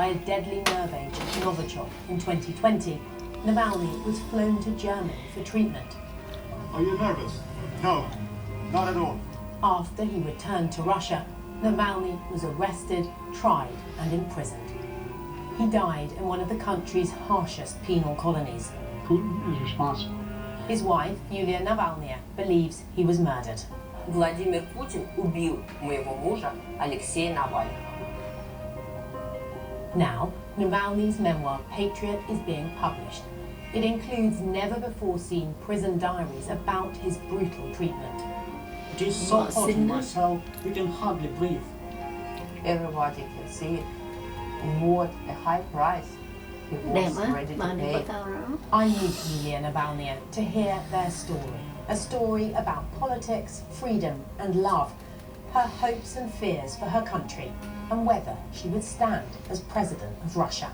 by a deadly nerve agent, Novichok, in 2020, Navalny was flown to Germany for treatment. Are you nervous? No, not at all. After he returned to Russia, Navalny was arrested, tried and imprisoned. He died in one of the country's harshest penal colonies. Putin is responsible. His wife, Yulia Navalnaya, believes he was murdered. Владимир Путин убил моего мужа Алексея Навального. Now, Navalny's memoir, Patriot, is being published. It includes never-before-seen prison diaries about his brutal treatment. It is so hot in my cell, you can hardly breathe. Everybody can see what a high price he was ready to pay. I meet Yulia Navalnaya to hear their story. A story about politics, freedom and love, her hopes and fears for her country, and whether she would stand as president of Russia.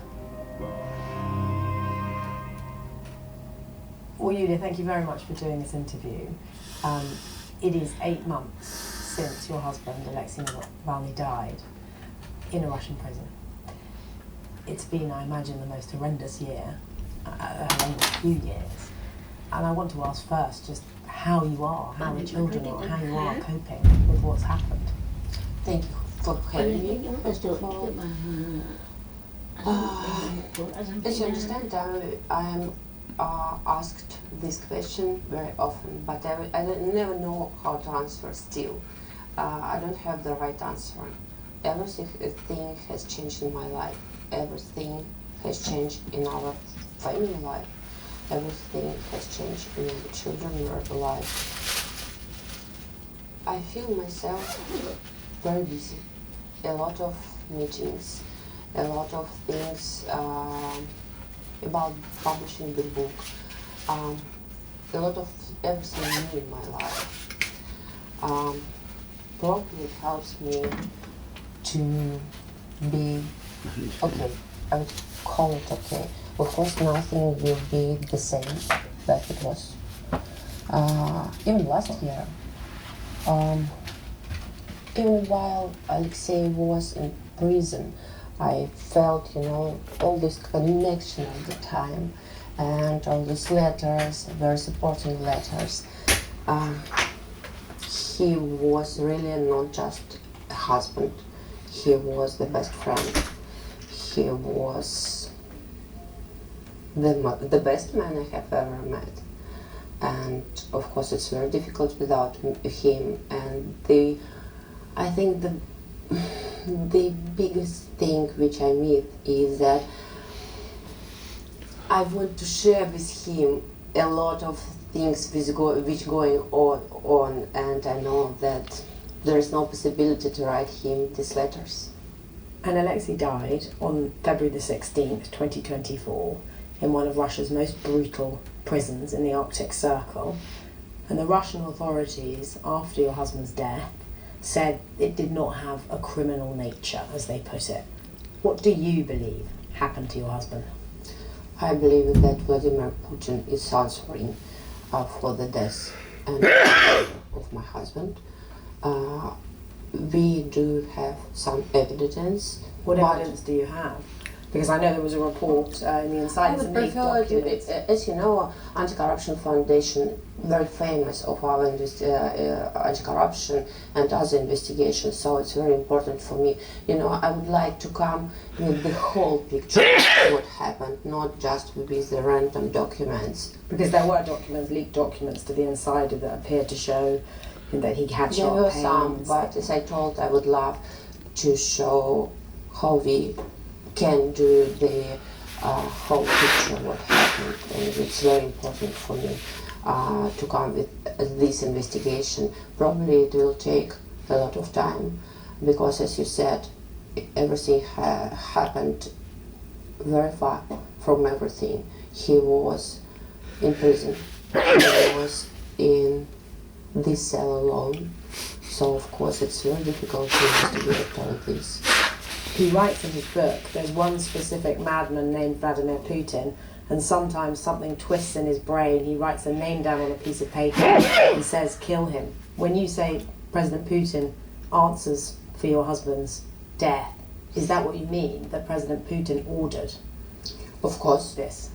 Well, Yulia, thank you very much for doing this interview. It is 8 months since your husband, Alexei Navalny, died in a Russian prison. It's been, I imagine, the most horrendous year, horrendous few years. And I want to ask first just how you are, how the children are, how you are coping with what's happened. Thank you for having me, first of all. As you understand, I am asked this question very often, but I never know how to answer still. I don't have the right answer. Everything has changed in my life. Everything has changed in our family life. Everything has changed in our children's life. I feel myself very busy. A lot of meetings, a lot of things about publishing the book, a lot of everything new in my life. Probably it helps me to be okay. I would call it okay. Of course, nothing will be the same that it was. Even last year, even while Alexei was in prison, I felt, all this connection at the time, and all these letters, very supporting letters. He was really not just a husband. He was the best friend. He was the best man I have ever met. And of course it's very difficult without him. And I think the biggest thing which I meet is that I want to share with him a lot of things which going on, and I know that there is no possibility to write him these letters. And Alexei died on February the 16th, 2024, in one of Russia's most brutal prisons in the Arctic Circle. And the Russian authorities, after your husband's death, said it did not have a criminal nature, as they put it. What do you believe happened to your husband? I believe that Vladimir Putin is answering for the death of my husband. We do have some evidence. What evidence do you have? Because I know there was a report in the Inside. As you know, Anti-Corruption Foundation, very famous of our anti-corruption and other investigations, so it's very important for me. I would like to come with the whole picture of what happened, not just with the random documents. Because there were documents, leaked documents to the Insider that appeared to show that he had shot There were some, but as I told, I would love to show how we can do the whole picture what happened, and it's very important for me to come with this investigation. Probably it will take a lot of time because, as you said, everything happened very far from everything. He was in prison. He was in this cell alone. So of course it's very difficult to investigate all of this. He writes in his book, there's one specific madman named Vladimir Putin, and sometimes something twists in his brain. He writes a name down on a piece of paper and says, kill him. When you say President Putin answers for your husband's death, Is that what you mean, that President Putin ordered Of course, this?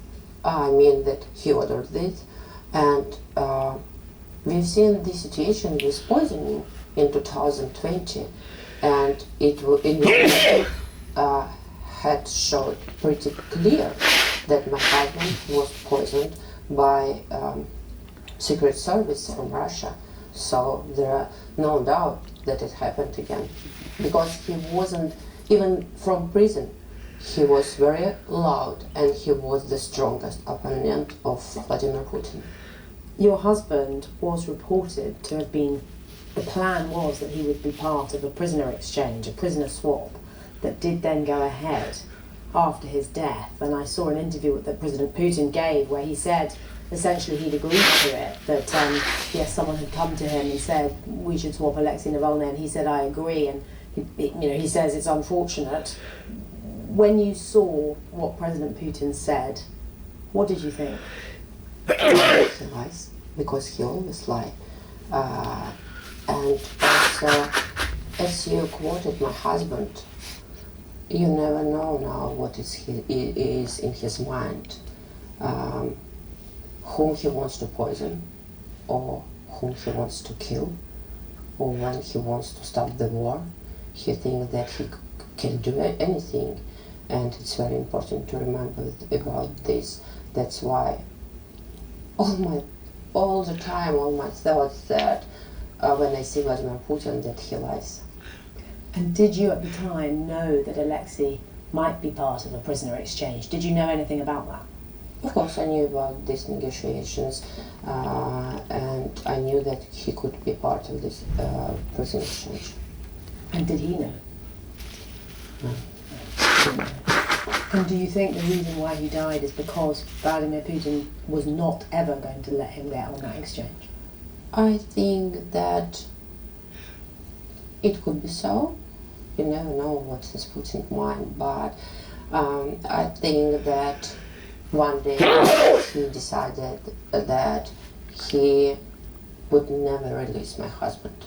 I mean that he ordered this, and we've seen this situation with poisoning in 2020, and it had showed pretty clear that my husband was poisoned by Secret Service from Russia. So there are no doubt that it happened again, because he wasn't even from prison. He was very loud, and he was the strongest opponent of Vladimir Putin. Your husband was reported to have been, the plan was that he would be part of a prisoner exchange, a prisoner swap, that did then go ahead after his death. And I saw an interview that President Putin gave where he said essentially he'd agreed to it, that yes, someone had come to him and said we should swap Alexei Navalny, and he said I agree, and he says it's unfortunate. When you saw what President Putin said, what did you think? He lies, because he always lies. And also, as you quoted my husband, you never know now what is in his mind, whom he wants to poison, or whom he wants to kill, or when he wants to stop the war. He thinks that he can do anything, and it's very important to remember about this. That's why all the time, all my thoughts that when I see Vladimir Putin, that he lies. And did you at the time know that Alexei might be part of a prisoner exchange? Did you know anything about that? Of course, I knew about these negotiations, and I knew that he could be part of this prisoner exchange. And did he know? No. And do you think the reason why he died is because Vladimir Putin was not ever going to let him get on that exchange? I think that it could be so. You never know what's in Putin's mind, but I think that one day he decided that he would never release my husband.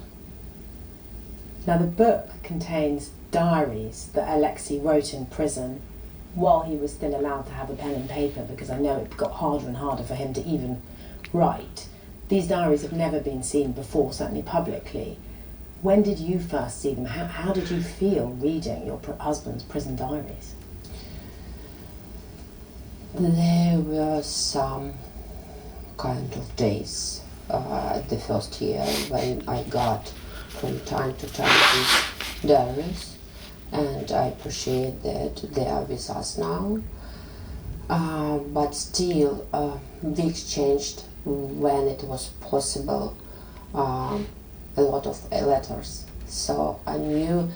Now the book contains diaries that Alexei wrote in prison while he was still allowed to have a pen and paper, because I know it got harder and harder for him to even write. These diaries have never been seen before, certainly publicly. When did you first see them? How did you feel reading your husband's prison diaries? There were some kind of days the first year when I got from time to time these diaries, and I appreciate that they are with us now. But still, we exchanged, when it was possible, a lot of letters. So I knew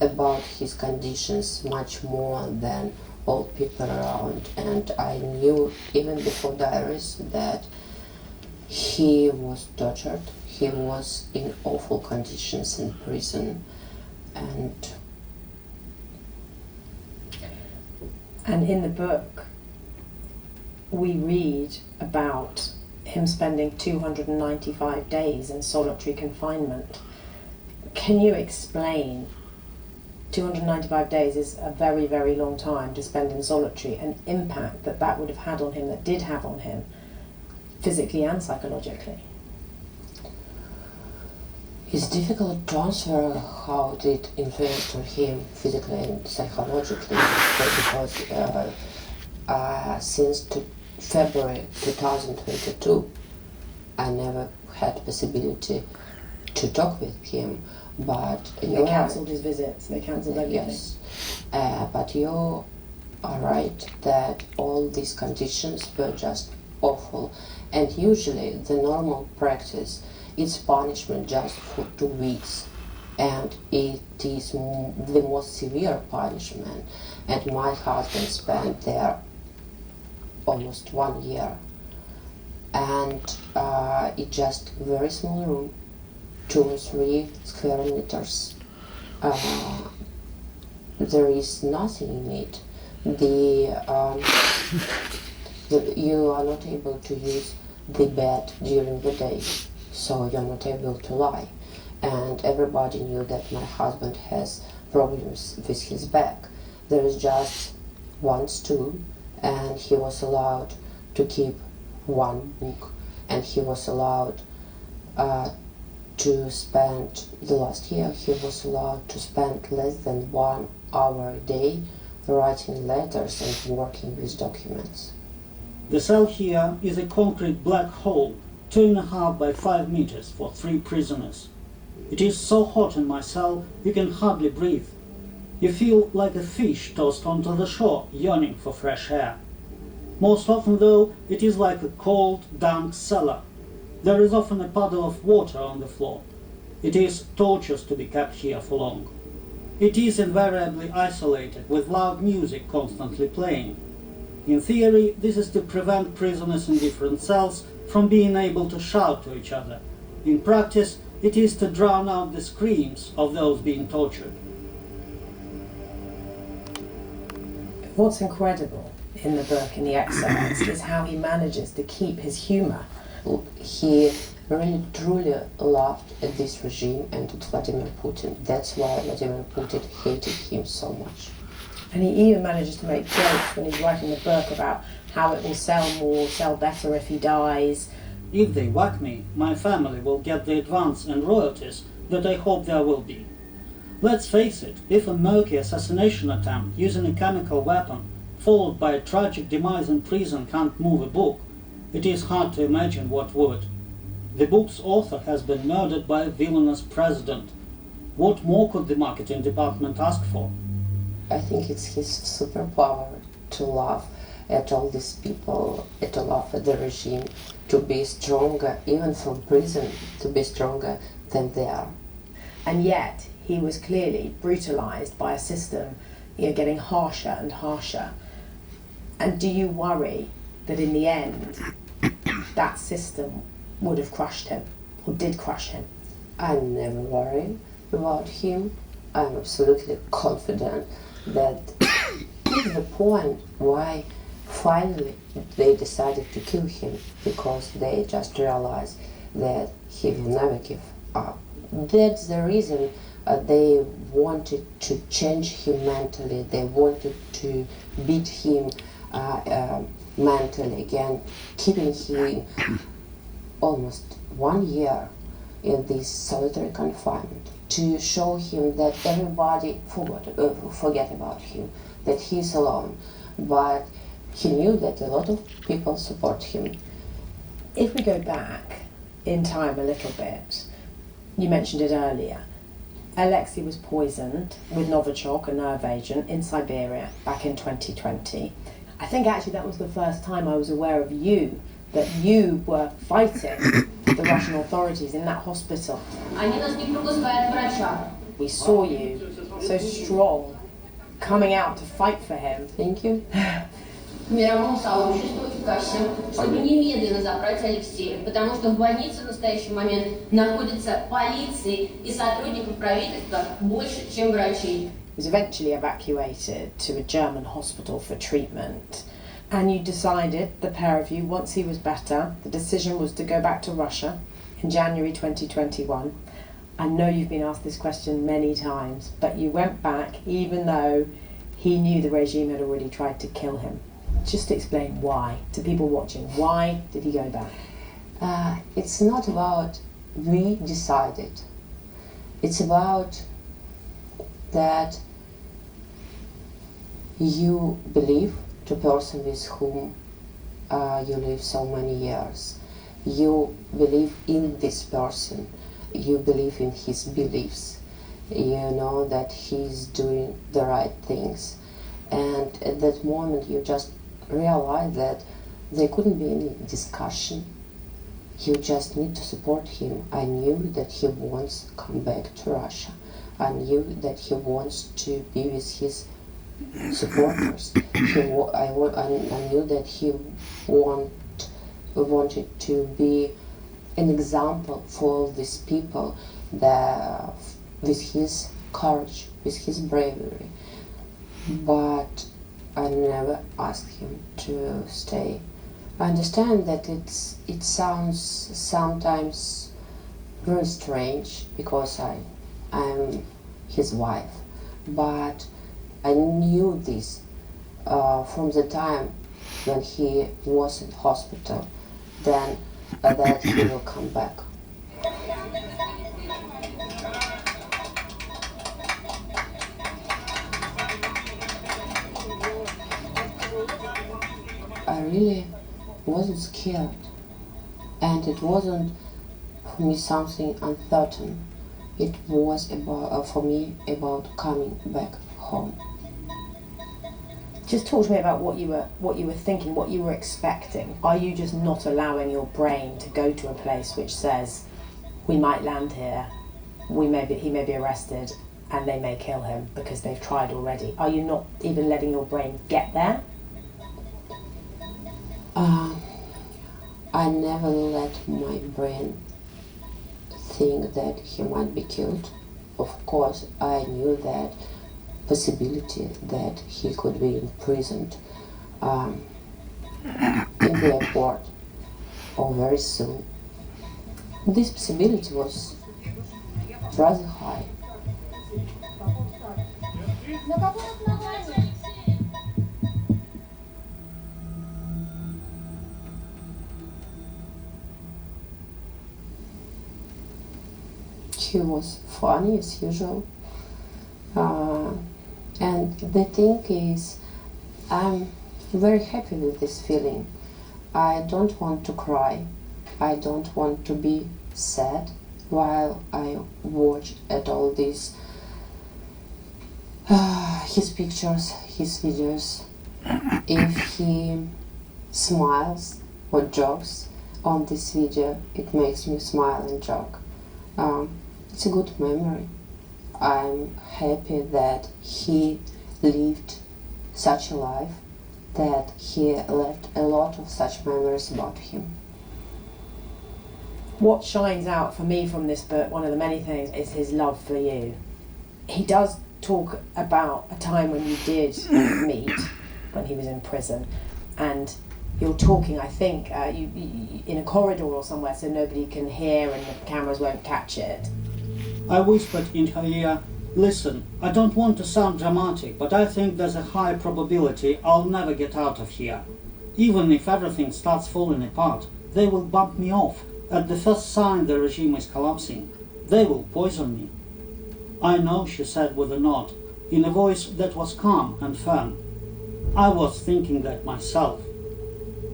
about his conditions much more than all people around, and I knew even before diaries that he was tortured, he was in awful conditions in prison, and in the book we read about him spending 295 days in solitary confinement. Can you explain? 295 days is a very, very long time to spend in solitary, and impact that would have had on him, that did have on him, physically and psychologically. it's difficult to answer how it influenced on him physically and psychologically, because since February 2022, I never had possibility to talk with him, but they cancelled his visits, they cancelled everything. Yes, but you are right that all these conditions were just awful, and usually the normal practice is punishment just for 2 weeks, and it is the most severe punishment, and my husband spent there almost 1 year, and it's just a very small room, 2 or 3 square meters. There is nothing in it. You are not able to use the bed during the day, so you're not able to lie. And everybody knew that my husband has problems with his back. There is just one stool, and he was allowed to keep one book, and he was allowed to spend, the last year, he was allowed to spend less than 1 hour a day writing letters and working with documents. The cell here is a concrete black hole, 2.5 by 5 meters for 3 prisoners. It is so hot in my cell, you can hardly breathe. You feel like a fish tossed onto the shore, yearning for fresh air. Most often, though, it is like a cold, dank cellar. There is often a puddle of water on the floor. It is torturous to be kept here for long. It is invariably isolated, with loud music constantly playing. In theory, this is to prevent prisoners in different cells from being able to shout to each other. In practice, it is to drown out the screams of those being tortured. What's incredible in the book, in the excerpts, is how he manages to keep his humour. He really truly loved this regime and Vladimir Putin. That's why Vladimir Putin hated him so much. And he even manages to make jokes when he's writing the book about how it will sell more, sell better if he dies. If they whack me, my family will get the advance and royalties that I hope there will be. Let's face it, if a murky assassination attempt using a chemical weapon, followed by a tragic demise in prison, can't move a book, it is hard to imagine what would. The book's author has been murdered by a villainous president. What more could the marketing department ask for? I think it's his superpower to laugh at all these people, to laugh at the regime, to be stronger, even from prison, to be stronger than they are. And yet, he was clearly brutalised by a system, getting harsher and harsher. And do you worry that in the end, that system would have crushed him, or did crush him? I never worry about him. I'm absolutely confident that is the point why finally they decided to kill him, because they just realized that he will never give up. That's the reason they wanted to change him mentally. They wanted to beat him mentally again, keeping him almost 1 year in this solitary confinement, to show him that everybody forget about him, that he's alone. But he knew that a lot of people support him. If we go back in time a little bit, you mentioned it earlier, Alexci was poisoned with Novichok, a nerve agent, in Siberia back in 2020. I think actually that was the first time I was aware of you, that you were fighting the Russian authorities in that hospital. We saw you so strong, coming out to fight for him. Thank you. Мировому сообществу и ко всем, чтобы немедленно забрать Алексея, потому что в больнице в настоящий момент находится полиции и сотрудников правительства больше, чем врачей. He was eventually evacuated to a German hospital for treatment. And you decided, the pair of you, once he was better, the decision was to go back to Russia in January 2021. I know you've been asked this question many times, but you went back even though he knew the regime had already tried to kill him. Just explain why, to people watching. Why did he go back? It's not about we decided. It's about that you believe the person with whom you live so many years. You believe in this person. You believe in his beliefs. You know that he's doing the right things. And at that moment you just realize that there couldn't be any discussion. You just need to support him. I knew that he wants to come back to Russia. I knew that he wants to be with his supporters. I knew that he wanted to be an example for all these people that, with his courage, with his bravery. But I never asked him to stay. I understand that it sounds sometimes very strange because I'm his wife, but I knew this from the time when he was in hospital, then that he will come back. I really wasn't scared, and it wasn't for me something uncertain. It was about for me about coming back home. Just talk to me about what you were thinking, what you were expecting. Are you just not allowing your brain to go to a place which says, we might land here, he may be arrested, and they may kill him because they've tried already? Are you not even letting your brain get there? I never let my brain think that he might be killed. Of course, I knew that possibility that he could be imprisoned in the airport or very soon. This possibility was rather high. He was funny as usual. And the thing is, I'm very happy with this feeling. I don't want to cry. I don't want to be sad while I watch at all these his pictures, his videos. If he smiles or jokes on this video, it makes me smile and joke. It's a good memory. I'm happy that he lived such a life, that he left a lot of such memories about him. What shines out for me from this book, one of the many things, is his love for you. He does talk about a time when you did meet, when he was in prison, and you're talking, I think, you in a corridor or somewhere so nobody can hear and the cameras won't catch it. I whispered in her ear, "Listen, I don't want to sound dramatic, but I think there's a high probability I'll never get out of here. Even if everything starts falling apart, they will bump me off at the first sign the regime is collapsing. They will poison me." "I know," she said with a nod, in a voice that was calm and firm. I was thinking that myself.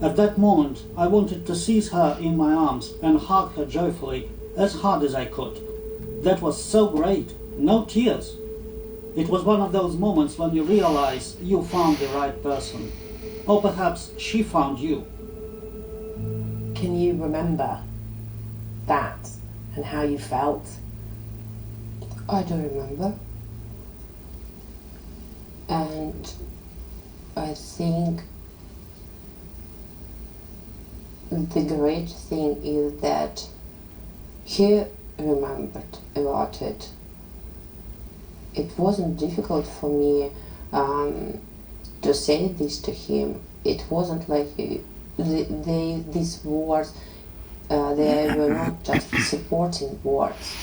At that moment, I wanted to seize her in my arms and hug her joyfully, as hard as I could. That was so great, no tears. It was one of those moments when you realize you found the right person. Or perhaps she found you. Can you remember that and how you felt? I do remember. And I think the great thing is that he remembered about it. It wasn't difficult for me to say this to him. It wasn't like these words, they were not just supporting words.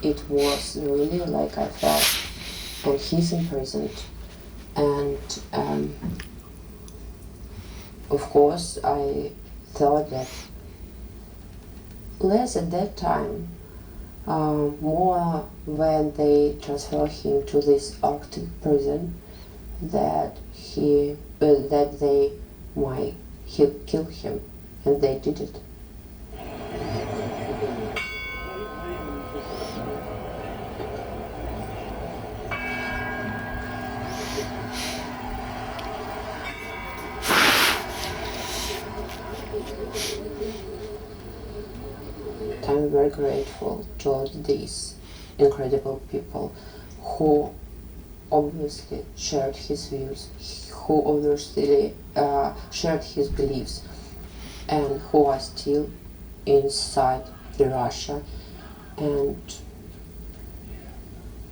It was really like I felt, and he's imprisoned. And of course I thought that less at that time, more when they transfer him to this Arctic prison, that they might kill him, and they did it. I'm very grateful to these incredible people who obviously shared his views, who obviously shared his beliefs, and who are still inside Russia, and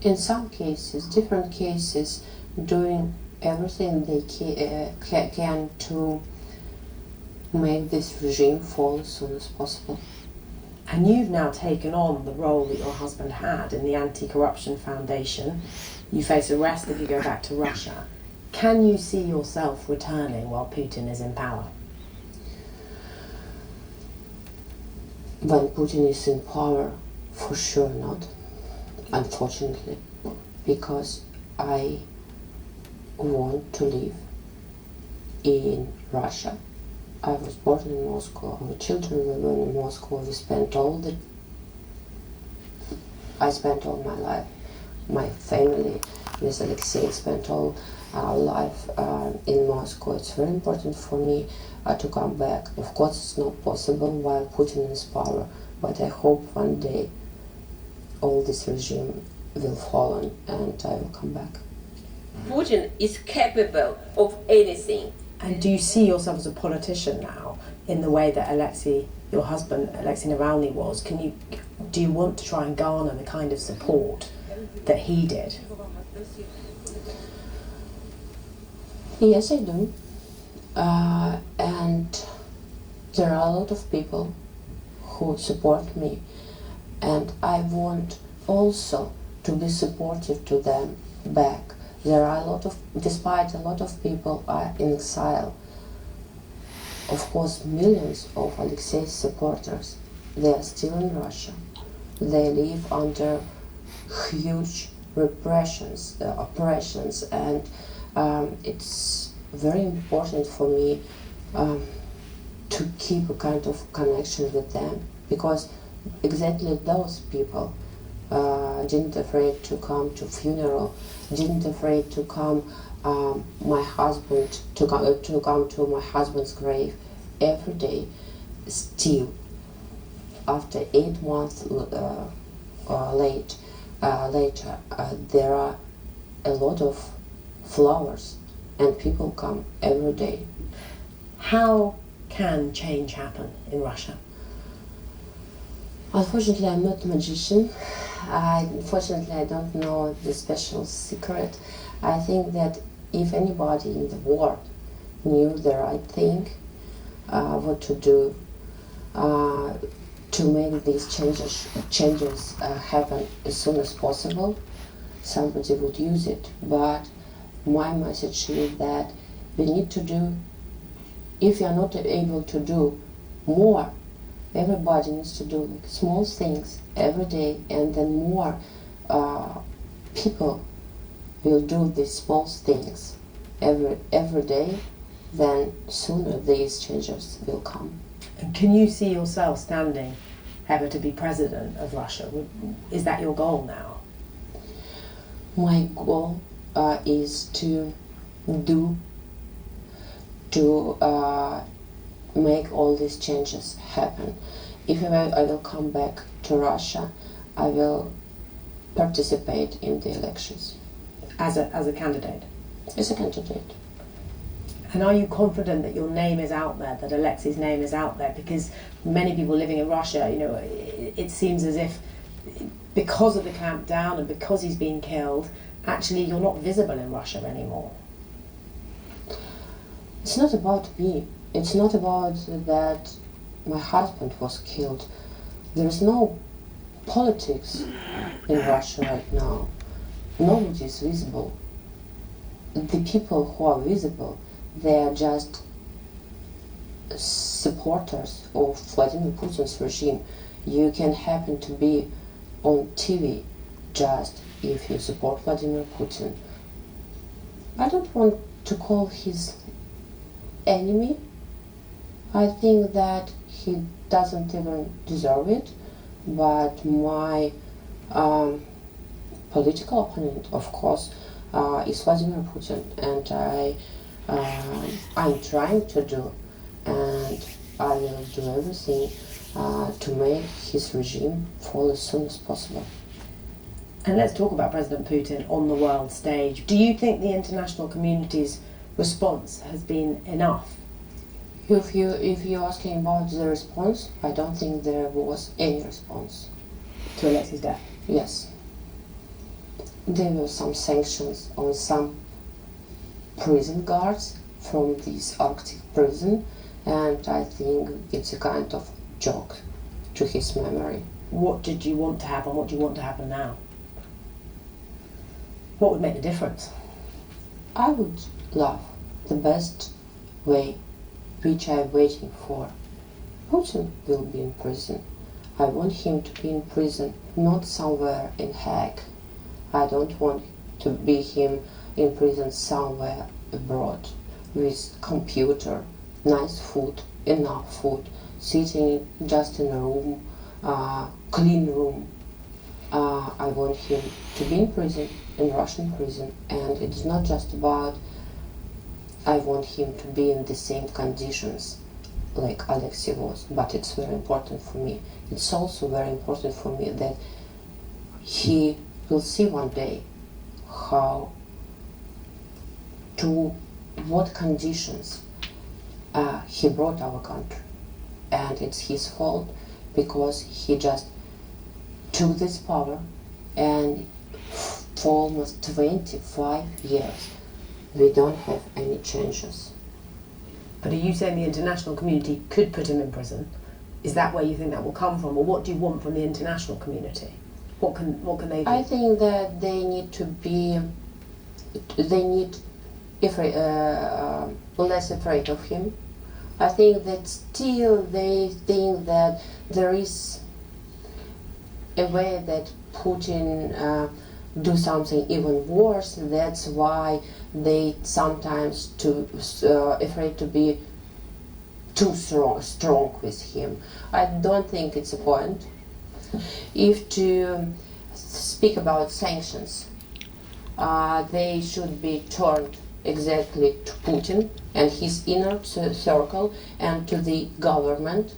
in some cases, different cases, doing everything they can to make this regime fall as soon as possible. And you've now taken on the role that your husband had in the Anti-Corruption Foundation. You face arrest if you go back to Russia. Can you see yourself returning while Putin is in power? When Putin is in power, for sure not, unfortunately, because I want to live in Russia. I was born in Moscow, our children were born in Moscow, I spent all my life, my family with Alexei spent all our life in Moscow. It's very important for me to come back. Of course it's not possible while Putin is in power, but I hope one day all this regime will fall and I will come back. Putin is capable of anything. And do you see yourself as a politician now in the way that Alexei, your husband, Alexei Navalny was? Do you want to try and garner the kind of support that he did? Yes, I do. And there are a lot of people who support me, and I want also to be supportive to them back. There are despite a lot of people are in exile, of course millions of Alexei's supporters, they are still in Russia. They live under huge oppressions, and it's very important for me to keep a kind of connection with them, because exactly those people didn't afraid to come to funeral, didn't afraid to come to come to my husband's grave every day. Still, after 8 months later, there are a lot of flowers and people come every day. How can change happen in Russia? Unfortunately, I'm not a magician. Unfortunately, I don't know the special secret. I think that if anybody in the world knew the right thing, what to do to make these changes happen as soon as possible, somebody would use it. But my message is that we need to do, if you are not able to do more, everybody needs to do like small things every day, and then more people will do these small things every day, then sooner these changes will come. And can you see yourself standing ever to be president of Russia? Is that your goal now? My goal is to make all these changes happen. If I will come back to Russia, I will participate in the elections. As a candidate? As a candidate. And are you confident that your name is out there, that Alexei's name is out there? Because many people living in Russia, you know, it seems as if because of the clampdown and because he's been killed, actually you're not visible in Russia anymore. It's not about me. It's not about that my husband was killed. There's no politics in Russia right now. Nobody is visible. The people who are visible, they are just supporters of Vladimir Putin's regime. You can happen to be on TV just if you support Vladimir Putin. I don't want to call his enemy. I think that he doesn't even deserve it, but my political opponent, of course, is Vladimir Putin, and I'm trying to do, and I will do everything to make his regime fall as soon as possible. And let's talk about President Putin on the world stage. Do you think the international community's response has been enough? If you're asking about the response, I don't think there was any response. To Alexei's death? Yes. There were some sanctions on some prison guards from this Arctic prison, and I think it's a kind of joke to his memory. What did you want to happen? What do you want to happen now? What would make the difference? I would love the best way which I'm waiting for. Putin will be in prison. I want him to be in prison, not somewhere in Hague. I don't want to be him in prison somewhere abroad with computer, nice food, enough food, sitting just in a room, clean room. I want him to be in prison, in Russian prison, and it's not just about I want him to be in the same conditions like Alexci was, but it's very important for me. It's also very important for me that he will see one day how, to what conditions he brought our country. And it's his fault because he just took this power, and for almost 25 years we don't have any changes. But are you saying the international community could put him in prison? Is that where you think that will come from, or what do you want from the international community? What can they do? I think that they need to be, less afraid of him. I think that still they think that there is a way that Putin do something even worse. That's why they sometimes afraid to be too strong with him. I don't think it's a point. If to speak about sanctions, they should be turned exactly to Putin and his inner circle and to the government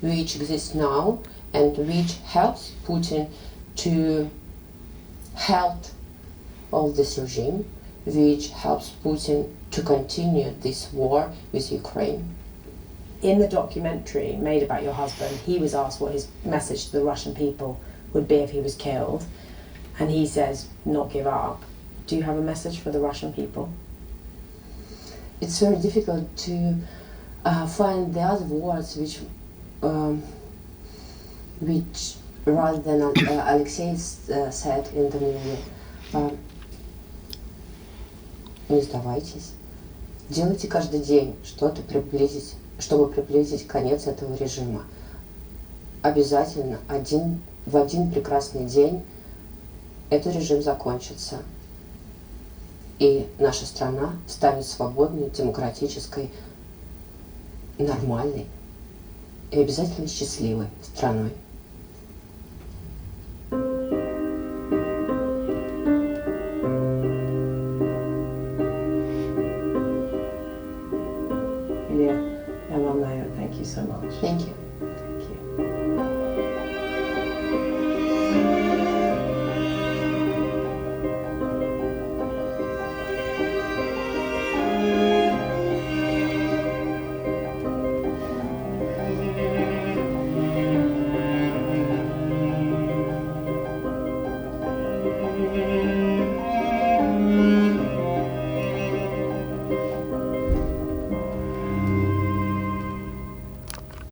which exists now and which helps Putin to help all this regime, which helps Putin to continue this war with Ukraine. In the documentary made about your husband, he was asked what his message to the Russian people would be if he was killed, and he says, not give up. Do you have a message for the Russian people? It's very difficult to find the other words which rather than Alexei said in the movie. Не сдавайтесь. Делайте каждый день что-то чтобы приблизить конец этого режима. Обязательно в один прекрасный день этот режим закончится. И наша страна станет свободной, демократической, нормальной и обязательно счастливой страной. Yeah, thank you so much. Thank you.